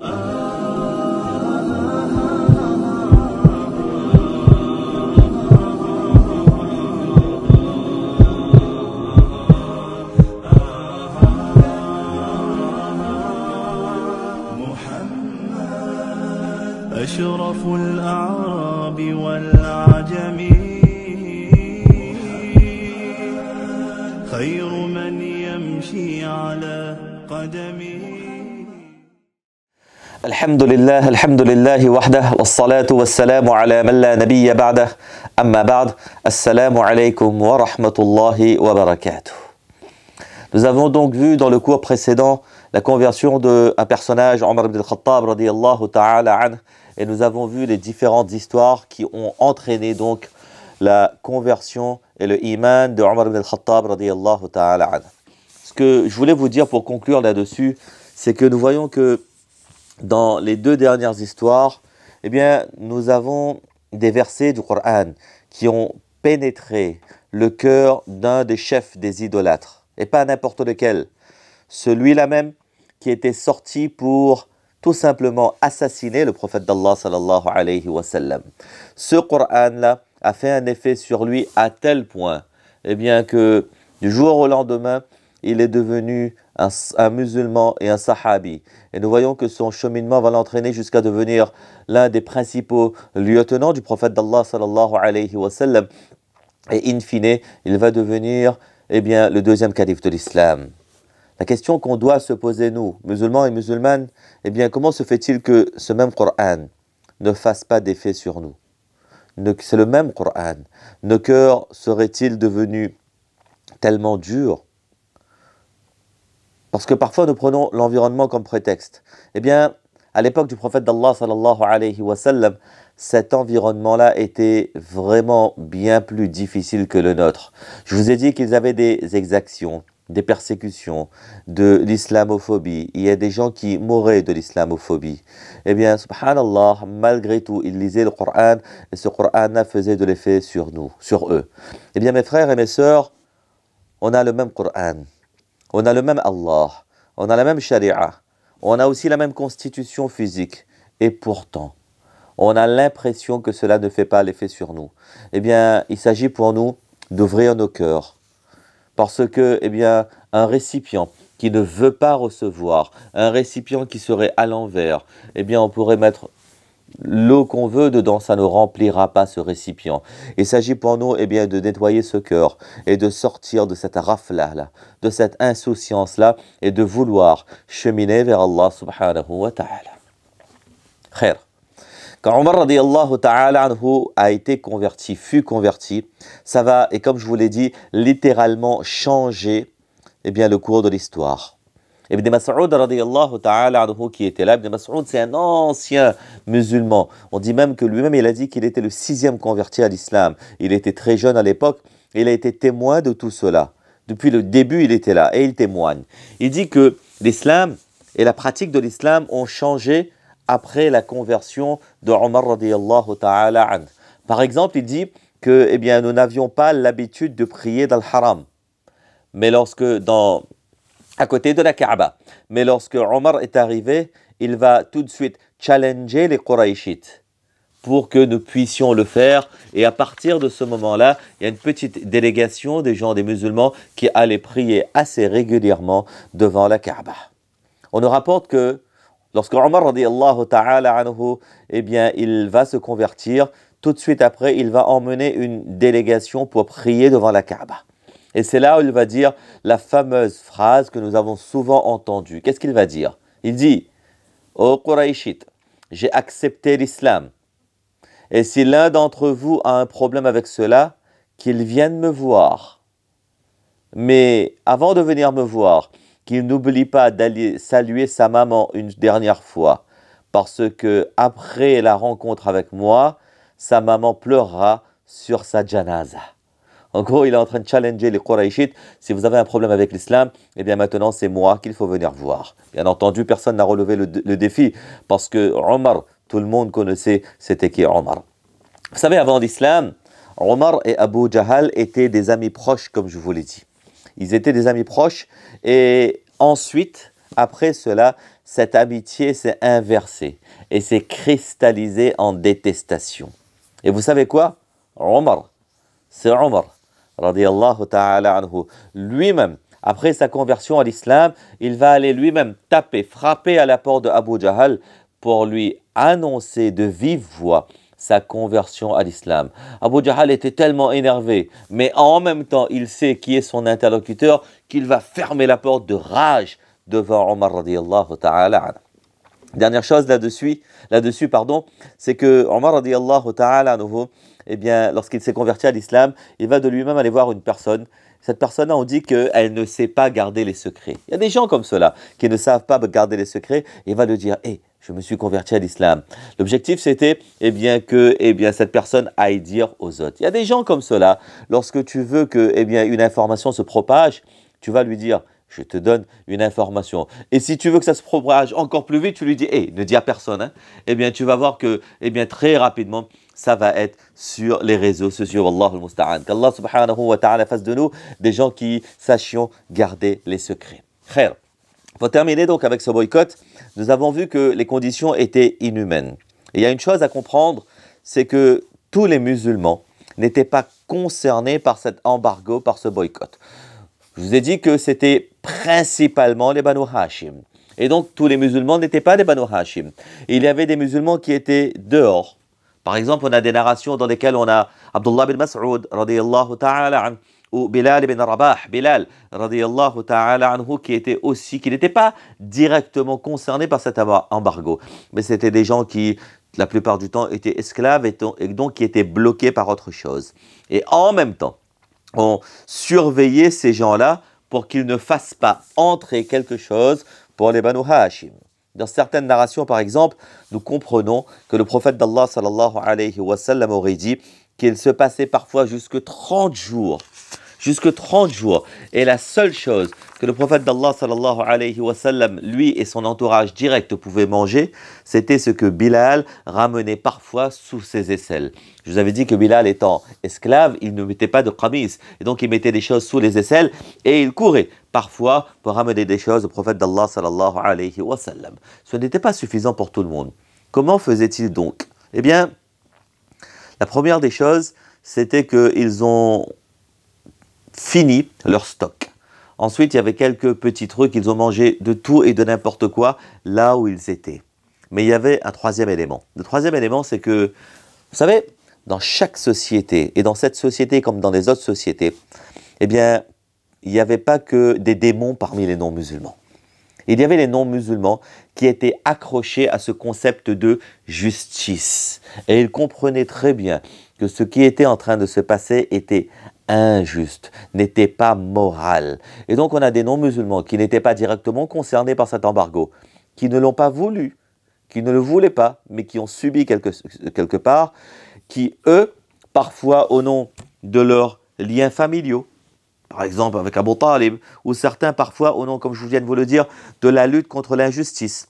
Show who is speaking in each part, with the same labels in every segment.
Speaker 1: أشرف الأعراب والعجم خير من يمشي على قدمه.
Speaker 2: الحمد لله وحده والصلاة والسلام على من لا نبي بعده أما بعد السلام عليكم ورحمة الله وبركاته. Nous avons donc vu dans le cours précédent la conversion d'un personnage, Omar ibn al-Khattab radiyallahu ta'ala anhu, et nous avons vu les différentes histoires qui ont entraîné donc la conversion et le iman de Omar ibn al-Khattab radiyallahu ta'ala anhu. Ce que je voulais vous dire pour conclure là-dessus, c'est que nous voyons que dans les deux dernières histoires, eh bien, nous avons des versets du Coran qui ont pénétré le cœur d'un des chefs des idolâtres, et pas n'importe lequel, celui-là même qui était sorti pour tout simplement assassiner le prophète d'Allah sallallahu alayhi wa sallam. Ce Coran-là a fait un effet sur lui à tel point, eh bien, que du jour au lendemain, il est devenu un musulman et un sahabi. Et nous voyons que son cheminement va l'entraîner jusqu'à devenir l'un des principaux lieutenants du prophète d'Allah sallallahu alayhi wa sallam. Et in fine, il va devenir bien, le deuxième calife de l'islam. La question qu'on doit se poser, nous, musulmans et musulmanes, bien, comment se fait-il que ce même Coran ne fasse pas d'effet sur nous? C'est le même Coran. Nos cœurs seraient-ils devenus tellement durs? Parce que parfois nous prenons l'environnement comme prétexte. Eh bien, à l'époque du prophète d'Allah sallallahu alayhi wa sallam, cet environnement-là était vraiment bien plus difficile que le nôtre. Je vous ai dit qu'ils avaient des exactions, des persécutions, de l'islamophobie. Il y a des gens qui mouraient de l'islamophobie. Eh bien, subhanallah, malgré tout, ils lisaient le Coran et ce Coran-là faisait de l'effet sur nous, sur eux. Eh bien, mes frères et mes sœurs, on a le même Coran. On a le même Allah, on a la même charia, on a aussi la même constitution physique. Et pourtant, on a l'impression que cela ne fait pas l'effet sur nous. Eh bien, il s'agit pour nous d'ouvrir nos cœurs. Parce que, eh bien, un récipient qui ne veut pas recevoir, un récipient qui serait à l'envers, eh bien, on pourrait mettre l'eau qu'on veut dedans, ça ne remplira pas ce récipient. Il s'agit pour nous eh bien, de nettoyer ce cœur et de sortir de cette rafla-là, de cette insouciance-là et de vouloir cheminer vers Allah subhanahu wa ta'ala. Khair. Quand Omar radiyallahu ta'ala anhu a été converti, fut converti, ça va, et comme je vous l'ai dit, littéralement changer eh bien, le cours de l'histoire. Ibn Mas'ud radiyallahu ta'ala anhu qui était là, Ibn Mas'ud c'est un ancien musulman. On dit même que lui-même il a dit qu'il était le 6e converti à l'islam. Il était très jeune à l'époque, il a été témoin de tout cela. Depuis le début il était là et il témoigne. Il dit que l'islam et la pratique de l'islam ont changé après la conversion de Omar radiyallahu ta'ala anhu. Par exemple il dit que eh bien, nous n'avions pas l'habitude de prier dans le haram. Mais lorsque à côté de la Kaaba. Mais lorsque Omar est arrivé, il va tout de suite challenger les Qurayshites pour que nous puissions le faire. Et à partir de ce moment-là, il y a une petite délégation des gens, des musulmans, qui allaient prier assez régulièrement devant la Kaaba. On nous rapporte que lorsque Omar radiyallahu ta'ala anhu, eh bien, il va se convertir, tout de suite après, il va emmener une délégation pour prier devant la Kaaba. Et c'est là où il va dire la fameuse phrase que nous avons souvent entendue. Qu'est-ce qu'il va dire? Il dit « Ô Qurayshites, j'ai accepté l'islam. Et si l'un d'entre vous a un problème avec cela, qu'il vienne me voir. Mais avant de venir me voir, qu'il n'oublie pas d'aller saluer sa maman une dernière fois. Parce que après la rencontre avec moi, sa maman pleurera sur sa janaza. » En gros, il est en train de challenger les Qurayshites. Si vous avez un problème avec l'islam, eh bien maintenant, c'est moi qu'il faut venir voir. Bien entendu, personne n'a relevé le défi parce que Omar, tout le monde connaissait c'était qui Omar. Vous savez, avant l'islam, Omar et Abu Jahal étaient des amis proches, comme je vous l'ai dit. Ils étaient des amis proches et ensuite, après cela, cette amitié s'est inversée et s'est cristallisée en détestation. Et vous savez quoi? Omar, c'est Omar, radiyallahu ta'ala anhu, lui-même, après sa conversion à l'islam, il va aller lui-même taper, frapper à la porte de Abu Jahl pour lui annoncer de vive voix sa conversion à l'islam. Abu Jahl était tellement énervé, mais en même temps, il sait qui est son interlocuteur, qu'il va fermer la porte de rage devant Omar radiyallahu ta'ala anhu. Dernière chose là-dessus, c'est que Omar radiyallahu ta'ala anhu, eh bien, lorsqu'il s'est converti à l'islam, il va de lui-même aller voir une personne. Cette personne-là, on dit qu'elle ne sait pas garder les secrets. Il y a des gens comme cela qui ne savent pas garder les secrets. Il va lui dire, hey, je me suis converti à l'islam. L'objectif, c'était que cette personne aille dire aux autres. Il y a des gens comme cela. Lorsque tu veux que une information se propage, tu vas lui dire, je te donne une information. Et si tu veux que ça se propage encore plus vite, tu lui dis, hey, ne dis à personne. Hein. Tu vas voir que très rapidement, ça va être sur les réseaux sociaux. Wallahu al-musta'an. Qu'Allah subhanahu wa ta'ala fasse de nous des gens qui sachions garder les secrets. Khair. Pour terminer donc avec ce boycott, nous avons vu que les conditions étaient inhumaines. Et il y a une chose à comprendre, c'est que tous les musulmans n'étaient pas concernés par cet embargo, par ce boycott. Je vous ai dit que c'était principalement les Banu Hashim. Et donc, tous les musulmans n'étaient pas des Banu Hashim. Il y avait des musulmans qui étaient dehors. Par exemple, on a des narrations dans lesquelles on a Abdullah bin Mas'ud, radiyallahu ta'ala anhu, ou Bilal bin Rabah, Bilal, radiyallahu ta'ala anhu, qui n'étaient pas directement concernés par cet embargo. Mais c'était des gens qui, la plupart du temps, étaient esclaves et donc qui étaient bloqués par autre chose. Et en même temps, on surveillait ces gens-là pour qu'ils ne fassent pas entrer quelque chose pour les Banu Hashim. Dans certaines narrations, par exemple, nous comprenons que le prophète d'Allah sallallahu alayhi wa sallam aurait dit qu'il se passait parfois jusque 30 jours. Jusque 30 jours. Et la seule chose que le prophète d'Allah sallallahu alayhi wa sallam, lui et son entourage direct pouvaient manger, c'était ce que Bilal ramenait parfois sous ses aisselles. Je vous avais dit que Bilal étant esclave, il ne mettait pas de qamis. Et donc il mettait des choses sous les aisselles et il courait parfois pour ramener des choses au prophète d'Allah sallallahu alayhi wa sallam. Ce n'était pas suffisant pour tout le monde. Comment faisait-il donc? Eh bien, la première des choses, c'était qu'ils ont fini leur stock. Ensuite, il y avait quelques petits trucs, ils ont mangé de tout et de n'importe quoi là où ils étaient. Mais il y avait un troisième élément. Le troisième élément, c'est que, vous savez, dans chaque société, et dans cette société comme dans les autres sociétés, eh bien, il n'y avait pas que des démons parmi les non-musulmans. Il y avait les non-musulmans qui étaient accrochés à ce concept de justice. Et ils comprenaient très bien que ce qui était en train de se passer était injuste, n'était pas moral. Et donc on a des non-musulmans qui n'étaient pas directement concernés par cet embargo, qui ne l'ont pas voulu, qui ne le voulaient pas, mais qui ont subi quelque part, qui eux, parfois au nom de leurs liens familiaux, par exemple avec Abu Talib, ou certains parfois au nom, comme je viens de vous le dire, de la lutte contre l'injustice,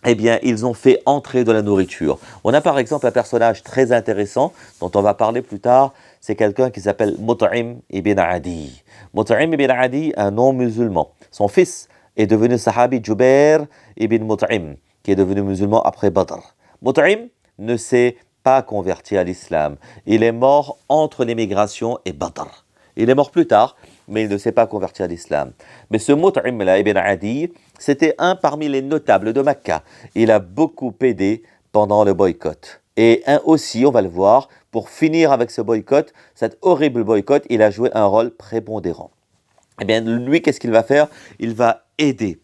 Speaker 2: eh bien, ils ont fait entrer de la nourriture. On a par exemple un personnage très intéressant, dont on va parler plus tard, c'est quelqu'un qui s'appelle Mut'im ibn Adi. Mut'im ibn Adi, un non-musulman. Son fils est devenu sahabi Jubair ibn Mut'im, qui est devenu musulman après Badr. Mut'im ne s'est pas converti à l'islam. Il est mort entre l'émigration et Badr. Il est mort plus tard, mais il ne s'est pas converti à l'islam. Mais ce Mut'im ibn Adi, c'était un parmi les notables de Mecca. Il a beaucoup aidé pendant le boycott. Et aussi, on va le voir, pour finir avec ce boycott, cet horrible boycott, il a joué un rôle prépondérant. Eh bien, lui, qu'est-ce qu'il va faire? Il va aider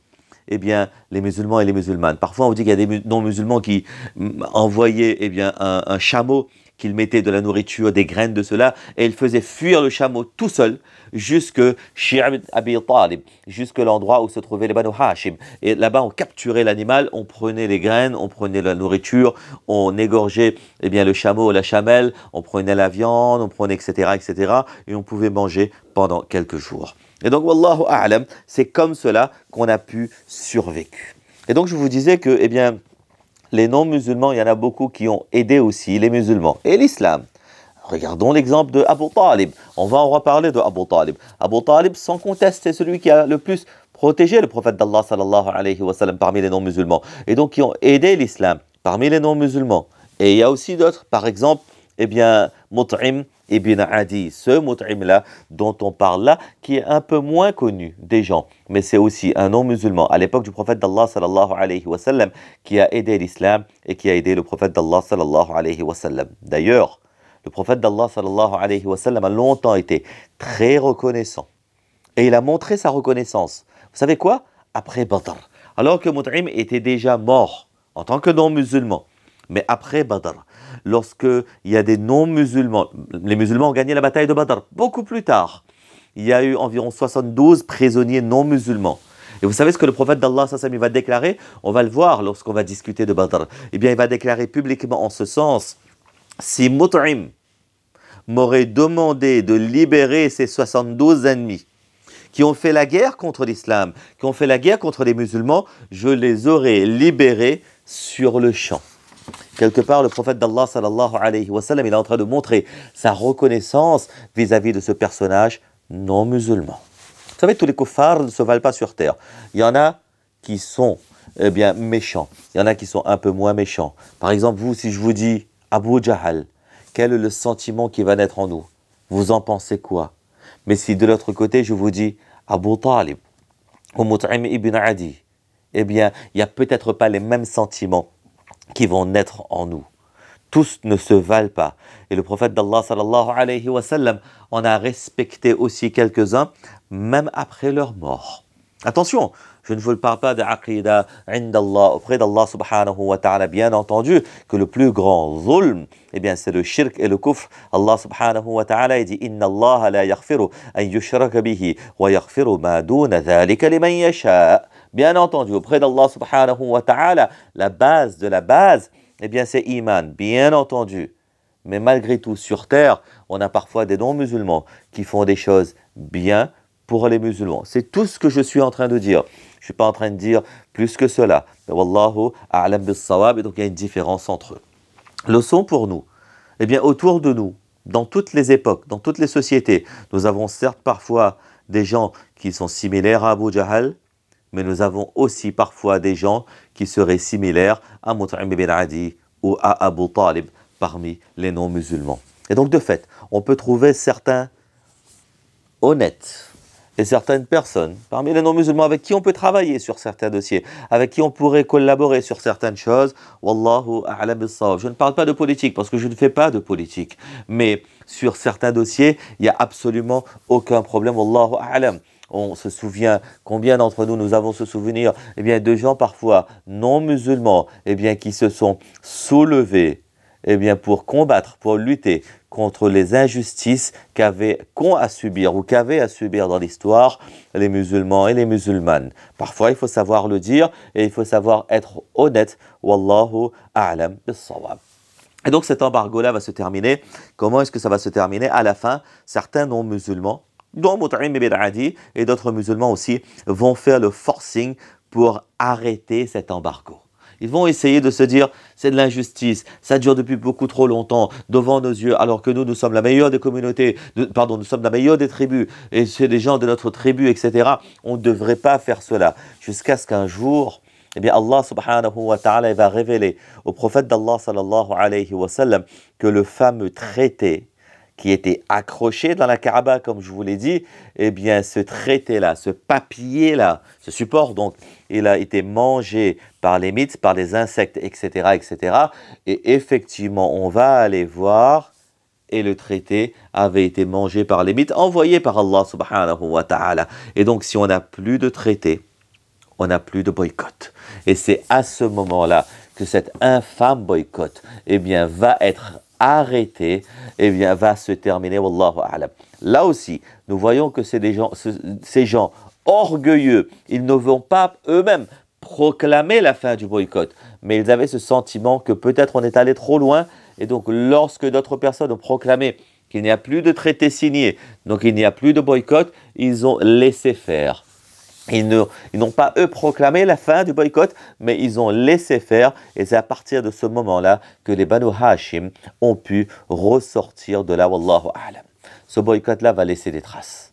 Speaker 2: les musulmans et les musulmanes. Parfois, on dit qu'il y a des non-musulmans qui envoyaient un chameau, qu'ils mettaient de la nourriture, des graines de cela, et ils faisaient fuir le chameau tout seul jusque chez Abi Talib, jusque l'endroit où se trouvaient les Banu Hashim. Et là-bas, on capturait l'animal, on prenait les graines, on prenait la nourriture, on égorgeait le chameau, la chamelle, on prenait la viande, on prenait etc., et on pouvait manger pendant quelques jours. Et donc, wallahu a'lam, c'est comme cela qu'on a pu survivre. Et donc, je vous disais que, les non-musulmans, il y en a beaucoup qui ont aidé aussi les musulmans et l'islam. Regardons l'exemple de Abu Talib. On va en reparler de Abu Talib. Abu Talib, sans conteste, c'est celui qui a le plus protégé le prophète d'Allah sallallahu alayhi wa sallam parmi les non-musulmans et donc qui ont aidé l'islam parmi les non-musulmans. Et il y a aussi d'autres, par exemple, eh bien, Mut'im ibn Adi, ce Mut'im-là dont on parle là, qui est un peu moins connu des gens, mais c'est aussi un non-musulman à l'époque du prophète d'Allah sallallahu alayhi wa sallam qui a aidé l'islam et qui a aidé le prophète d'Allah sallallahu alayhi wa sallam. D'ailleurs, le prophète d'Allah sallallahu alayhi wa sallam a longtemps été très reconnaissant et il a montré sa reconnaissance. Vous savez quoi? Après Badr, alors que Mut'im était déjà mort en tant que non-musulman. Mais après Badr, lorsque il y a des non-musulmans, les musulmans ont gagné la bataille de Badr beaucoup plus tard. Il y a eu environ 72 prisonniers non-musulmans. Et vous savez ce que le prophète d'Allah va déclarer? On va le voir lorsqu'on va discuter de Badr. Eh bien, il va déclarer publiquement en ce sens, si Mut'im m'aurait demandé de libérer ces 72 ennemis qui ont fait la guerre contre l'islam, qui ont fait la guerre contre les musulmans, je les aurais libérés sur le champ. Quelque part, le prophète d'Allah sallallahu alayhi wa sallam, il est en train de montrer sa reconnaissance vis-à-vis de ce personnage non musulman. Vous savez, tous les kuffars ne se valent pas sur terre. Il y en a qui sont bien méchants. Il y en a qui sont un peu moins méchants. Par exemple, vous, si je vous dis Abu Jahal, quel est le sentiment qui va naître en nous? Vous en pensez quoi? Mais si de l'autre côté, je vous dis Abu Talib ou Mut'im ibn Adi, eh bien, il n'y a peut-être pas les mêmes sentiments qui vont naître en nous. Tous ne se valent pas. Et le prophète d'Allah sallallahu alayhi wa sallam en a respecté aussi quelques-uns, même après leur mort. Attention, je ne vous parle pas de aqidah indallah, auprès d'Allah subhanahu wa ta'ala, bien entendu, que le plus grand zulm, eh bien, c'est le shirk et le kufr. Allah subhanahu wa ta'ala, il dit, inna Allah la yaghfiru an yushraka bihi, wa yaghfiru ma duna dhalika liman yasha. Bien entendu, auprès d'Allah subhanahu wa ta'ala, la base de la base, eh bien c'est iman, bien entendu. Mais malgré tout, sur terre, on a parfois des non-musulmans qui font des choses bien pour les musulmans. C'est tout ce que je suis en train de dire. Je ne suis pas en train de dire plus que cela. Mais wallahu a'lam bis-sawab, et donc il y a une différence entre eux. Leçon pour nous, eh bien autour de nous, dans toutes les époques, dans toutes les sociétés, nous avons certes parfois des gens qui sont similaires à Abu Jahal, mais nous avons aussi parfois des gens qui seraient similaires à Mut'im ibn Adi ou à Abu Talib parmi les non-musulmans. Et donc de fait, on peut trouver certains honnêtes et certaines personnes parmi les non-musulmans avec qui on peut travailler sur certains dossiers, avec qui on pourrait collaborer sur certaines choses. Wallahu a'lam bis-sawab. Je ne parle pas de politique parce que je ne fais pas de politique, mais sur certains dossiers, il n'y a absolument aucun problème. Wallahu a'lam. On se souvient, combien d'entre nous, nous avons ce souvenir, eh bien, de gens parfois non musulmans, eh bien, qui se sont soulevés, eh bien, pour combattre, pour lutter contre les injustices qu'ont à subir ou qu'avaient à subir dans l'histoire les musulmans et les musulmanes. Parfois, il faut savoir le dire et il faut savoir être honnête. Wallahu a'lam bis-sawab. Et donc, cet embargo-là va se terminer. Comment est-ce que ça va se terminer? À la fin, certains non-musulmans, dont Mut'im ibn Adi et d'autres musulmans aussi, vont faire le forcing pour arrêter cet embargo. Ils vont essayer de se dire, c'est de l'injustice, ça dure depuis beaucoup trop longtemps, devant nos yeux, alors que nous sommes la meilleure des communautés, nous sommes la meilleure des tribus, et c'est des gens de notre tribu, etc. On ne devrait pas faire cela. Jusqu'à ce qu'un jour, eh bien Allah subhanahu wa ta'ala va révéler au prophète d'Allah sallallahu alayhi wa sallam que le fameux traité qui était accroché dans la Kaaba, comme je vous l'ai dit, eh bien, ce traité-là, ce papier-là, ce support, donc, il a été mangé par les mites, par les insectes, etc., etc. Et effectivement, on va aller voir, et le traité avait été mangé par les mites, envoyé par Allah subhanahu wa ta'ala. Et donc, si on n'a plus de traité, on n'a plus de boycott. Et c'est à ce moment-là que cet infâme boycott, eh bien, va être arrêté, eh bien, va se terminer, wallahu a'lam. Là aussi, nous voyons que c'est des gens, ces gens orgueilleux, ils ne vont pas eux-mêmes proclamer la fin du boycott, mais ils avaient ce sentiment que peut-être on est allé trop loin, et donc lorsque d'autres personnes ont proclamé qu'il n'y a plus de traité signé, donc il n'y a plus de boycott, ils ont laissé faire. Ils n'ont pas, eux, proclamé la fin du boycott, mais ils ont laissé faire. Et c'est à partir de ce moment-là que les Banu Hashim ont pu ressortir de là, wallahu a'lam. Ce boycott-là va laisser des traces.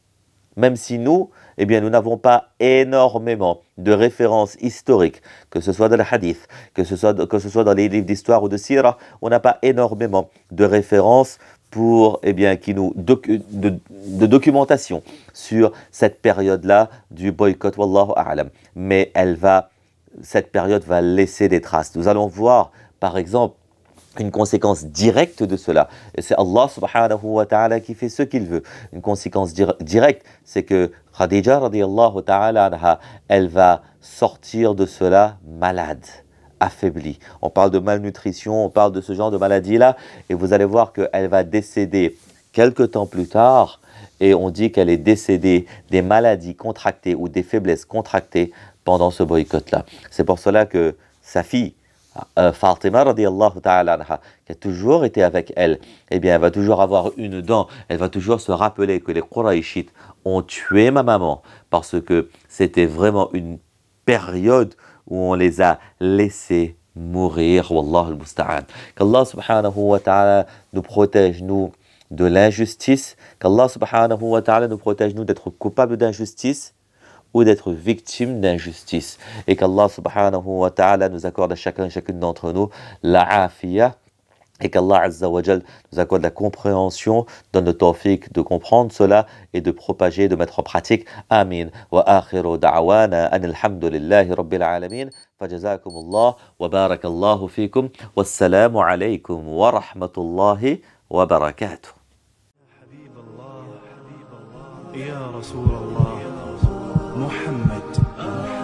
Speaker 2: Même si nous, eh bien, nous n'avons pas énormément de références historiques, que ce soit dans le hadith, que ce soit dans les livres d'histoire ou de sira, on n'a pas énormément de références pour, eh bien, de documentation sur cette période-là du boycott, wallahu a'lam. Mais cette période va laisser des traces. Nous allons voir, par exemple, une conséquence directe de cela. Et c'est Allah subhanahu wa ta'ala qui fait ce qu'il veut. Une conséquence directe, c'est que Khadija radiyallahu ta'ala anha, elle va sortir de cela malade, affaiblie. On parle de malnutrition, on parle de ce genre de maladie-là, et vous allez voir qu'elle va décéder quelque temps plus tard, et on dit qu'elle est décédée des maladies contractées ou des faiblesses contractées pendant ce boycott-là. C'est pour cela que sa fille, Fatima radiyallahu ta'ala anha, qui a toujours été avec elle, eh bien, elle va toujours avoir une dent, elle va toujours se rappeler que les Qurayshites ont tué ma maman, parce que c'était vraiment une période où on les a laissés mourir, wallahu al-musta'an. Qu'Allah subhanahu wa ta'ala nous protège, nous, de l'injustice, qu'Allah subhanahu wa ta'ala nous protège, nous, d'être coupables d'injustice, ou d'être victime d'injustice. Et qu'Allah subhanahu wa ta'ala nous accorde à chacun et chacune d'entre nous la afiya, et qu'Allah azza wa jal nous accorde la compréhension, donne le tawfiq de comprendre cela et de propager, de mettre en pratique. Amin. Wa akhiru da'wana an alhamdulillahi rabbil alamin. Fajazakumullah wa barakallahu fikum. Wassalamu alaykum wa rahmatullahi wa barakatuh.
Speaker 1: يا رسول الله محمد